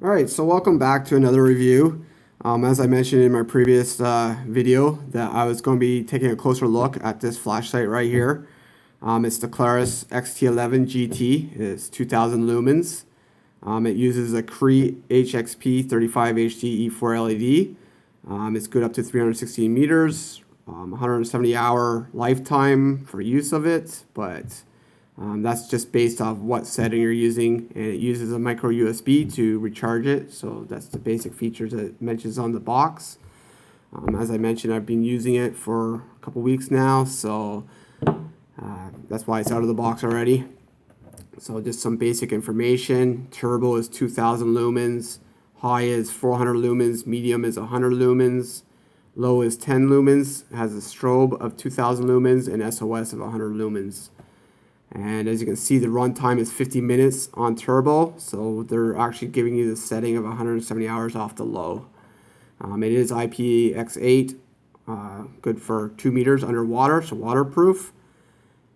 Alright, so welcome back to another review. As I mentioned in my previous video, that I was going to be taking a closer look at this flashlight right here. It's the Klarus XT11GT. It's 2000 lumens. It uses a Cree HXP35HD E4 LED. It's good up to 316 meters, 170 hour lifetime for use of it, but that's just based off what setting you're using, and it uses a micro USB to recharge it. So that's the basic features that it mentions on the box. As I mentioned, I've been using it for a couple weeks now, so that's why it's out of the box already. So just some basic information. Turbo is 2000 lumens, high is 400 lumens, medium is 100 lumens, low is 10 lumens, has a strobe of 2000 lumens and SOS of 100 lumens. And as you can see, the runtime is 50 minutes on turbo, so they're actually giving you the setting of 170 hours off the low. It is IPX8, good for 2 meters underwater, so waterproof.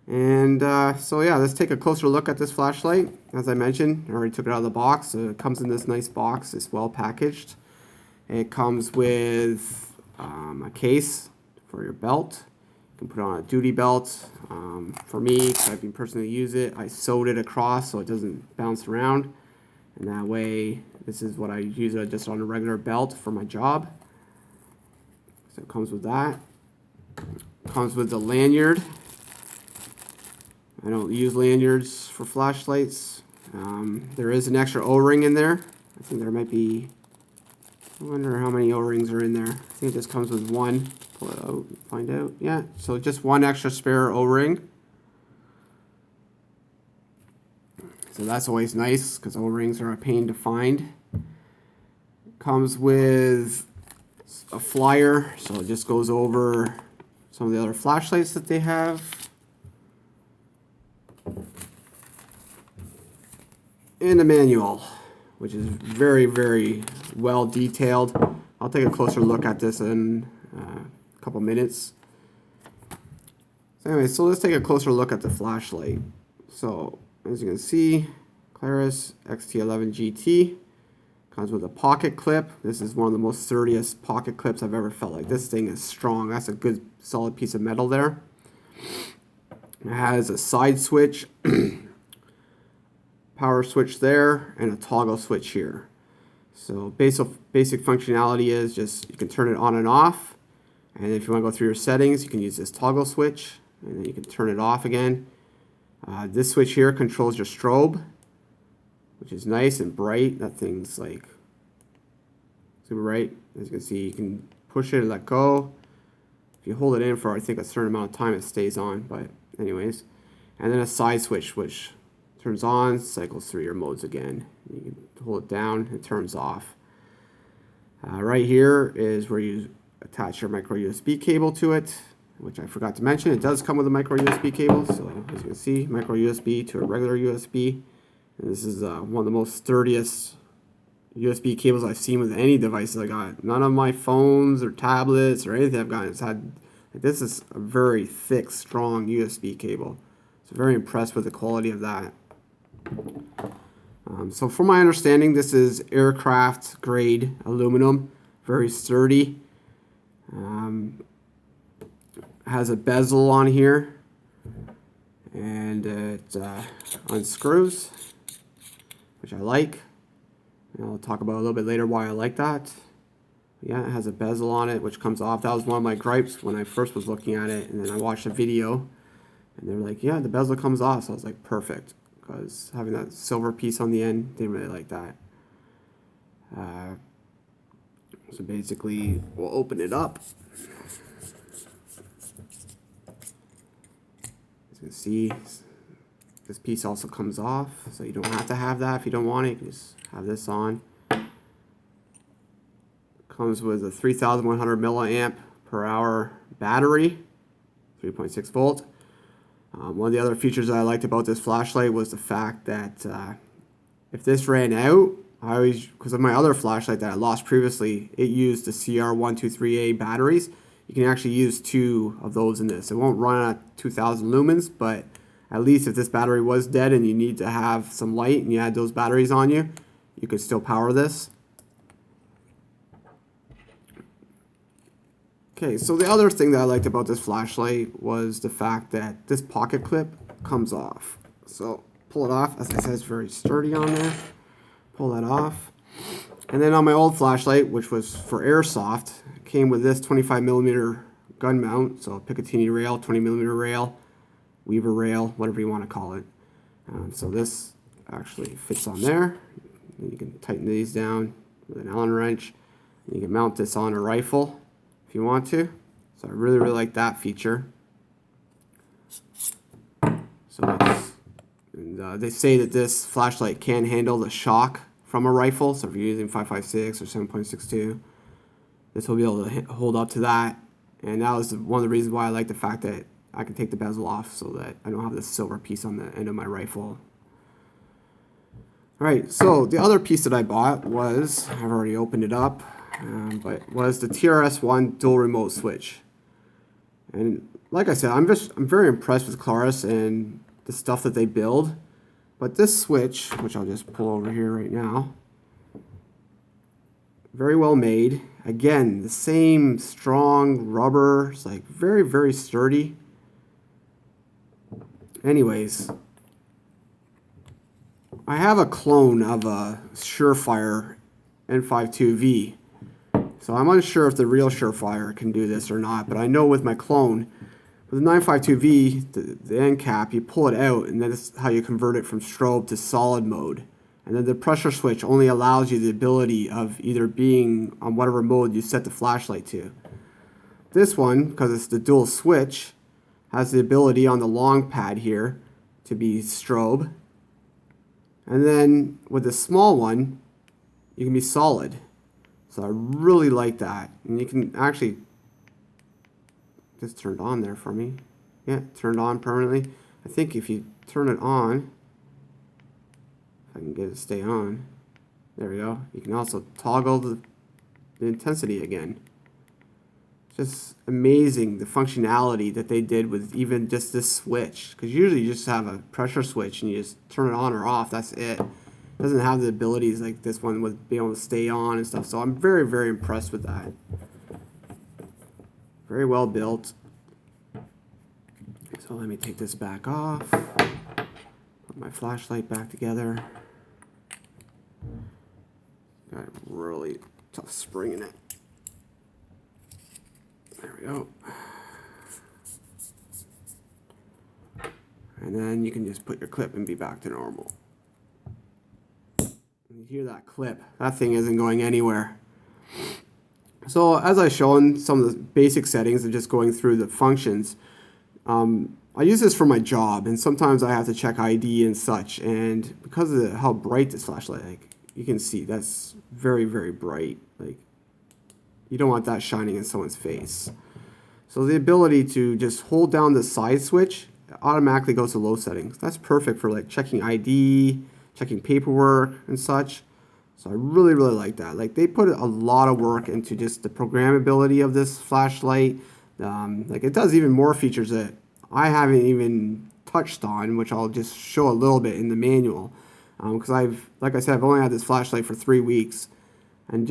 And so yeah, let's take a closer look at this flashlight. As I mentioned, I already took it out of the box. So it comes in this nice box. It's well packaged. It comes with a case for your belt. You can put it on a duty belt. For me, because I've been personally use it, I sewed it across so it doesn't bounce around. And that way, this is what I use it just on a regular belt for my job. So it comes with that. It comes with the lanyard. I don't use lanyards for flashlights. There is an extra O-ring in there. I think there might be, I wonder how many O-rings are in there. I think it just comes with one. Pull it out and find out. Yeah, so just one extra spare O-ring. So that's always nice because O-rings are a pain to find. Comes with a flyer, so it just goes over some of the other flashlights that they have. And a manual, which is very, very well detailed. I'll take a closer look at this in a couple minutes. So anyway, so let's take a closer look at the flashlight. So as you can see, Klarus XT11GT comes with a pocket clip. This is one of the most sturdiest pocket clips I've ever felt. Like, this thing is strong. That's a good solid piece of metal there. It has a side switch, power switch there, and a toggle switch here. So basic functionality is just you can turn it on and off, and if you want to go through your settings, you can use this toggle switch, and then you can turn it off again. This switch here controls your strobe, which is nice and bright. That thing's like super bright. As you can see, you can push it and let go. If you hold it in for, I think, a certain amount of time, it stays on, but anyways. And then a side switch, which turns on, cycles through your modes again. You can hold it down, it turns off. Right here is where you attach your micro USB cable to it, which I forgot to mention. It does come with a micro USB cable, so as you can see, micro USB to a regular USB. And this is one of the most sturdiest USB cables I've seen with any devices I got. None of my phones or tablets or anything I've gotten has had. This is a very thick, strong USB cable. So very impressed with the quality of that. So from my understanding, this is aircraft grade aluminum, very sturdy. Has a bezel on here, and it unscrews, which I like. And I'll talk about a little bit later why I like that. Yeah, it has a bezel on it, which comes off. That was one of my gripes when I first was looking at it, and then I watched a video, and they're like, yeah, the bezel comes off. So I was like, perfect, because having that silver piece on the end, didn't really like that. So basically, we'll open it up. As you can see, this piece also comes off, so you don't have to have that if you don't want it. You can just have this on. Comes with a 3,100 milliamp per hour battery, 3.6 volt. One of the other features that I liked about this flashlight was the fact that if this ran out, I always, because of my other flashlight that I lost previously, it used the CR123A batteries. You can actually use 2 of those in this. It won't run at 2,000 lumens, but at least if this battery was dead and you need to have some light and you had those batteries on you, you could still power this. Okay, so the other thing that I liked about this flashlight was the fact that this pocket clip comes off. So pull it off. As I said, it's very sturdy on there. Pull that off. And then on my old flashlight, which was for airsoft, it came with this 25mm gun mount. So Picatinny rail, 20mm rail, Weaver rail, whatever you want to call it. So this actually fits on there. And you can tighten these down with an Allen wrench. And you can mount this on a rifle if you want to. So I really, really like that feature. So they say that this flashlight can handle the shock from a rifle. So if you're using 5.56 or 7.62, this will be able to hold up to that. And that was one of the reasons why I like the fact that I can take the bezel off so that I don't have this silver piece on the end of my rifle. Alright, so the other piece that I bought was, I've already opened it up, but was the TRS-1 dual remote switch. And like I said, I'm very impressed with Klarus and the stuff that they build. But this switch, which I'll just pull over here right now, very well made. Again, the same strong rubber. It's like very, very sturdy. Anyways, I have a clone of a Surefire N52V. So I'm unsure if the real Surefire can do this or not, but I know with my clone, with the 952V, the end cap, you pull it out, and that's how you convert it from strobe to solid mode. And then the pressure switch only allows you the ability of either being on whatever mode you set the flashlight to. This one, because it's the dual switch, has the ability on the long pad here to be strobe. And then with the small one, you can be solid. So I really like that. And you can actually just turned on there for me. Yeah, turned on permanently. I think if you turn it on, if I can get it to stay on, there we go. You can also toggle the intensity again. Just amazing the functionality that they did with even just this switch. Because usually you just have a pressure switch and you just turn it on or off. That's it. It doesn't have the abilities like this one with being able to stay on and stuff. So I'm very, very impressed with that. Very well built. So let me take this back off. Put my flashlight back together. Got a really tough spring in it. There we go. And then you can just put your clip and be back to normal. You hear that clip. That thing isn't going anywhere. So as I've shown some of the basic settings and just going through the functions, I use this for my job, and sometimes I have to check ID and such. And because of how bright this flashlight, like you can see, that's very, very bright. Like you don't want that shining in someone's face. So the ability to just hold down the side switch, it automatically goes to low settings. That's perfect for like checking ID, checking paperwork and such. So I really, really like that. Like they put a lot of work into just the programmability of this flashlight. Like it does even more features that I haven't even touched on, which I'll just show a little bit in the manual. Because like I said, I've only had this flashlight for 3 weeks, and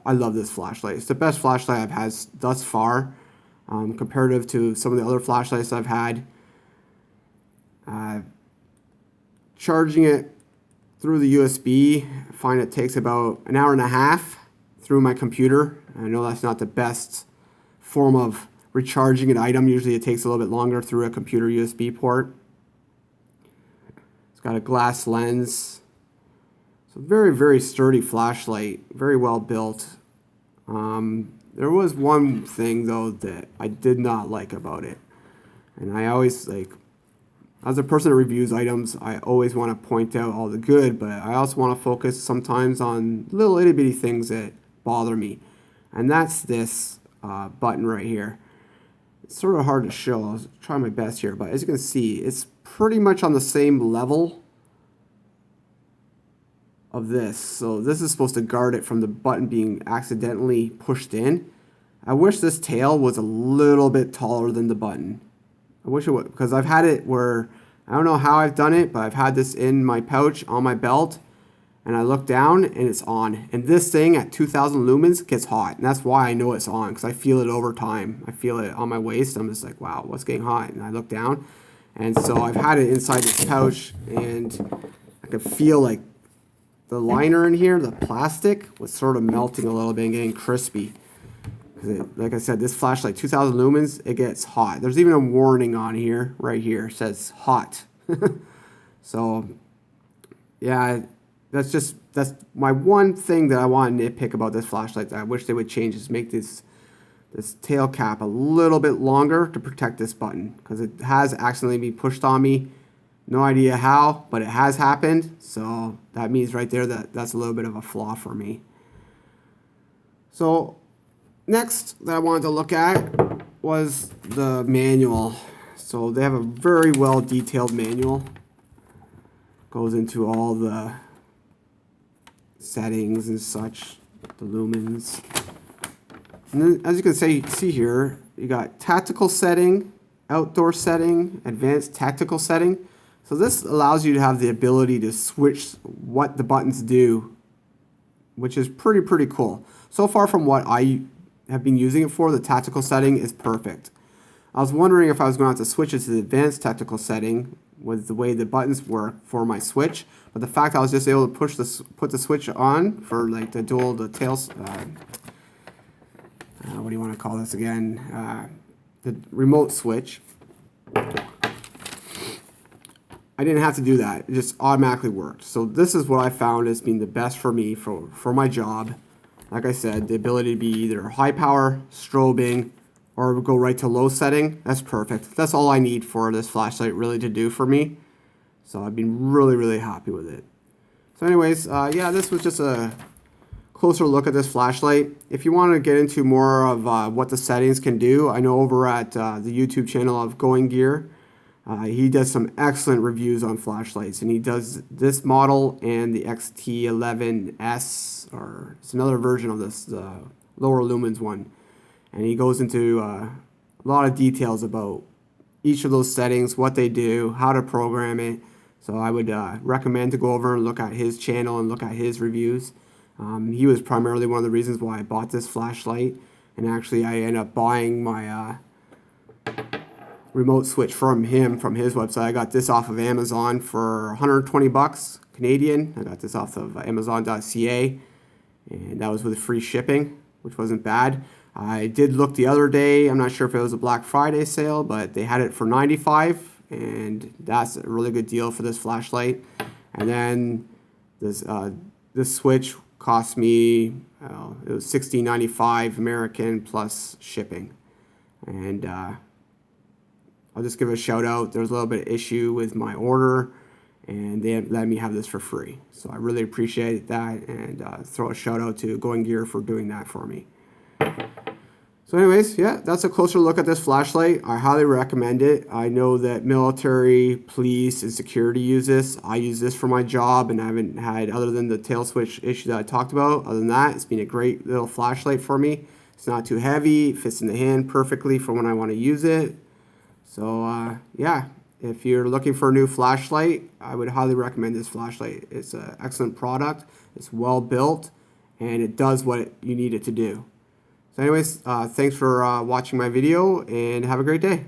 I love this flashlight. It's the best flashlight I've had thus far, comparative to some of the other flashlights I've had. Charging it through the USB, I find it takes about an hour and a half through my computer. I know that's not the best form of recharging an item. Usually it takes a little bit longer through a computer USB port. It's got a glass lens. So very, very sturdy flashlight, very well built. There was one thing though that I did not like about it. And I always as a person that reviews items, I always want to point out all the good, but I also want to focus sometimes on little itty bitty things that bother me. And that's this button right here. It's sort of hard to show. I'll try my best here, but as you can see, it's pretty much on the same level of this. So this is supposed to guard it from the button being accidentally pushed in. I wish this tail was a little bit taller than the button. I wish it would, because I've had it where I don't know how I've done it, but I've had this in my pouch on my belt, and I look down and it's on. And this thing at 2000 lumens gets hot, and that's why I know it's on, because I feel it over time. I feel it on my waist. I'm just like, wow, what's getting hot? And I look down, and so I've had it inside this pouch, and I can feel like the liner in here, the plastic, was sort of melting a little bit and getting crispy. Like I said, this flashlight, 2000 lumens, it gets hot. There's even a warning on here, right here, it says hot. So, yeah, that's my one thing that I want to nitpick about this flashlight that I wish they would change, is make this tail cap a little bit longer to protect this button, because it has accidentally been pushed on me. No idea how, but it has happened. So that means right there that that's a little bit of a flaw for me. So next that I wanted to look at was the manual. So they have a very well detailed manual. Goes into all the settings and such, the lumens. And then, as you can see here, you got tactical setting, outdoor setting, advanced tactical setting. So this allows you to have the ability to switch what the buttons do, which is pretty cool. So far from what I have been using it for, the tactical setting is perfect. I was wondering if I was going to have to switch it to the advanced tactical setting with the way the buttons work for my switch, but the fact I was just able to put the switch on for like the tails, what do you want to call this again? The remote switch. I didn't have to do that. It just automatically worked. So this is what I found as being the best for me for my job. Like I said, the ability to be either high power, strobing, or go right to low setting. That's perfect. That's all I need for this flashlight really to do for me. So I've been really happy with it. So anyways, yeah, this was just a closer look at this flashlight. If you want to get into more of what the settings can do, I know over at the YouTube channel of Going Gear, he does some excellent reviews on flashlights, and he does this model and the XT11S, or it's another version of this, the lower lumens one. And he goes into a lot of details about each of those settings, what they do, how to program it. So I would recommend to go over and look at his channel and look at his reviews. He was primarily one of the reasons why I bought this flashlight, and actually I ended up buying my remote switch from him, from his website. I got this off of Amazon for 120 bucks Canadian. I got this off of Amazon.ca, and that was with free shipping, which wasn't bad. I did look the other day. I'm not sure if it was a Black Friday sale, but they had it for $95, and that's a really good deal for this flashlight. And then this switch cost me, it was $16.95 American plus shipping. And I'll just give a shout out. There was a little bit of issue with my order, and they let me have this for free. So I really appreciate that, and throw a shout out to Going Gear for doing that for me. So anyways, yeah, that's a closer look at this flashlight. I highly recommend it. I know that military, police, and security use this. I use this for my job, and I haven't had, other than the tail switch issue that I talked about, other than that, it's been a great little flashlight for me. It's not too heavy, it fits in the hand perfectly for when I want to use it. So yeah, if you're looking for a new flashlight, I would highly recommend this flashlight. It's an excellent product, it's well built, and it does what you need it to do. So anyways, thanks for watching my video, and have a great day.